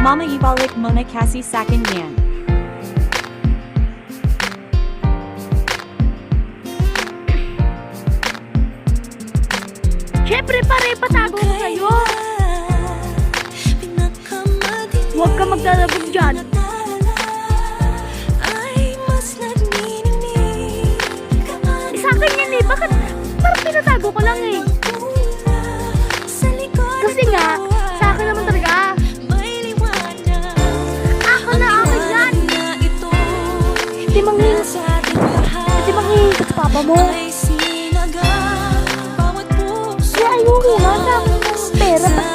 Mama ibalik mo na kasi sakin yan. Siyempre pare, patago ko sa'yo. Huwag ka maglalabog dyan. Sa akin yan eh, bakit parang pinatago ko lang eh. Kasi nga, sa akin naman talaga. Ako na, akin yan. Hindi manghihingi ka sa papa mo. Kaya ayoko nga sa akin ng pera.